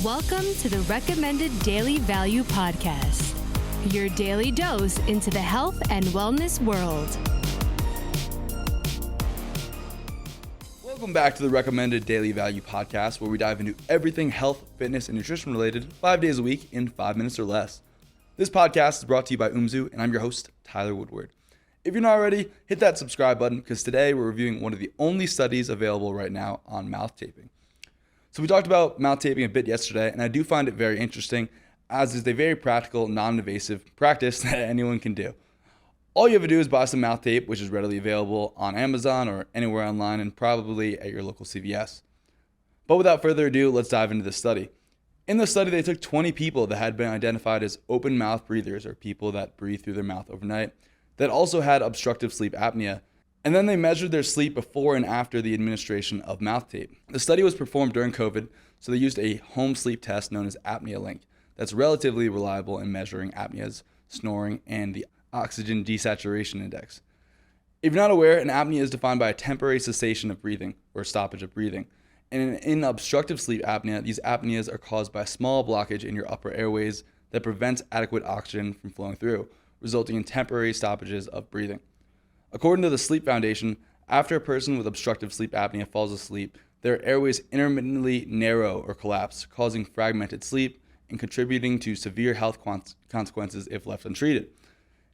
Welcome to the Recommended Daily Value Podcast, your daily dose into the health and wellness world. Welcome back to the Recommended Daily Value Podcast, where we dive into everything health, fitness, and nutrition related 5 days a week in 5 minutes or less. This podcast is brought to you by Umzu, and I'm your host, Tyler Woodward. If you're not already, hit that subscribe button because today we're reviewing one of the only studies available right now on mouth taping. So we talked about mouth taping a bit yesterday, and I do find it very interesting, as is a very practical, non-invasive practice that anyone can do. All you have to do is buy some mouth tape, which is readily available on Amazon or anywhere online and probably at your local CVS. But without further ado, let's dive into this study. In the study, they took 20 people that had been identified as open mouth breathers, or people that breathe through their mouth overnight, that also had obstructive sleep apnea, and then they measured their sleep before and after the administration of mouth tape. The study was performed during COVID, so they used a home sleep test known as apnea link that's relatively reliable in measuring apneas, snoring, and the oxygen desaturation index. If you're not aware, an apnea is defined by a temporary cessation of breathing or stoppage of breathing. And in obstructive sleep apnea, these apneas are caused by a small blockage in your upper airways that prevents adequate oxygen from flowing through, resulting in temporary stoppages of breathing. According to the Sleep Foundation, after a person with obstructive sleep apnea falls asleep, their airways intermittently narrow or collapse, causing fragmented sleep and contributing to severe health consequences if left untreated.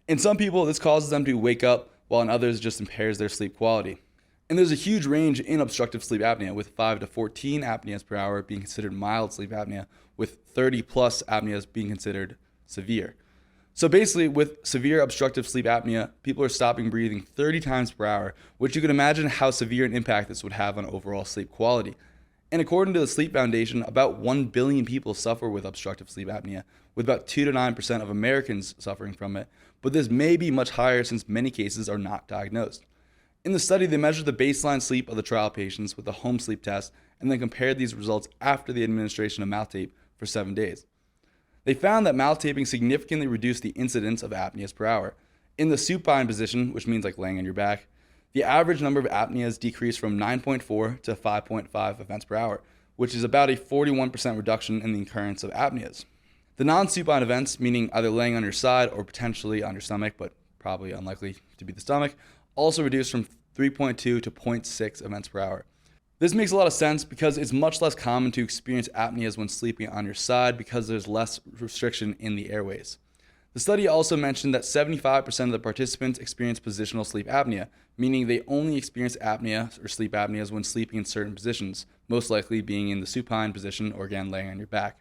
In some people, this causes them to wake up, while in others, it just impairs their sleep quality. And there's a huge range in obstructive sleep apnea, with 5 to 14 apneas per hour being considered mild sleep apnea, with 30 plus apneas being considered severe. So basically, with severe obstructive sleep apnea, people are stopping breathing 30 times per hour, which you can imagine how severe an impact this would have on overall sleep quality. And according to the Sleep Foundation, about 1 billion people suffer with obstructive sleep apnea, with about 2 to 9% of Americans suffering from it, but this may be much higher since many cases are not diagnosed. In the study, they measured the baseline sleep of the trial patients with a home sleep test and then compared these results after the administration of mouth tape for 7 days. They found that mouth taping significantly reduced the incidence of apneas per hour. In the supine position, which means like laying on your back, the average number of apneas decreased from 9.4 to 5.5 events per hour, which is about a 41% reduction in the occurrence of apneas. The non-supine events, meaning either laying on your side or potentially on your stomach, but probably unlikely to be the stomach, also reduced from 3.2 to 0.6 events per hour. This makes a lot of sense because it's much less common to experience apneas when sleeping on your side because there's less restriction in the airways. The study also mentioned that 75% of the participants experienced positional sleep apnea, meaning they only experience apnea or sleep apneas when sleeping in certain positions, most likely being in the supine position or again laying on your back.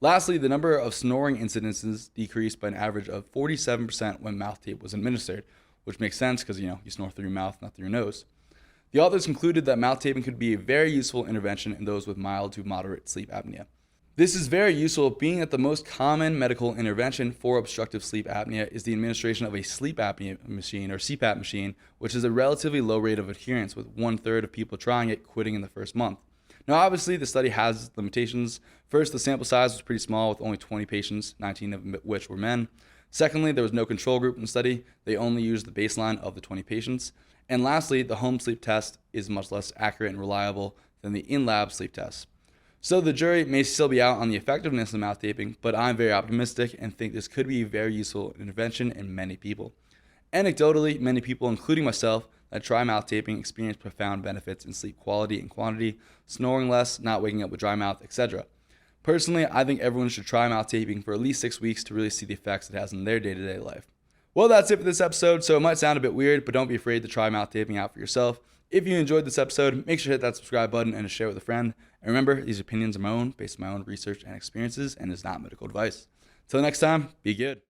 Lastly, the number of snoring incidences decreased by an average of 47% when mouth tape was administered, which makes sense because you snore through your mouth, not through your nose. The authors concluded that mouth taping could be a very useful intervention in those with mild to moderate sleep apnea. This is very useful, being that the most common medical intervention for obstructive sleep apnea is the administration of a sleep apnea machine or CPAP machine, which is a relatively low rate of adherence, with 1/3 of people trying it quitting in the first month. Now, obviously, the study has limitations. First, the sample size was pretty small with only 20 patients, 19 of which were men. Secondly, there was no control group in the study. They only used the baseline of the 20 patients. And lastly, the home sleep test is much less accurate and reliable than the in-lab sleep test. So the jury may still be out on the effectiveness of mouth taping, but I'm very optimistic and think this could be a very useful intervention in many people. Anecdotally, many people, including myself, that try mouth taping experience profound benefits in sleep quality and quantity, snoring less, not waking up with dry mouth, etc. Personally, I think everyone should try mouth taping for at least 6 weeks to really see the effects it has in their day-to-day life. Well, that's it for this episode, so it might sound a bit weird, but don't be afraid to try mouth taping out for yourself. If you enjoyed this episode, make sure to hit that subscribe button and to share with a friend. And remember, these opinions are my own, based on my own research and experiences, and is not medical advice. Till next time, be good.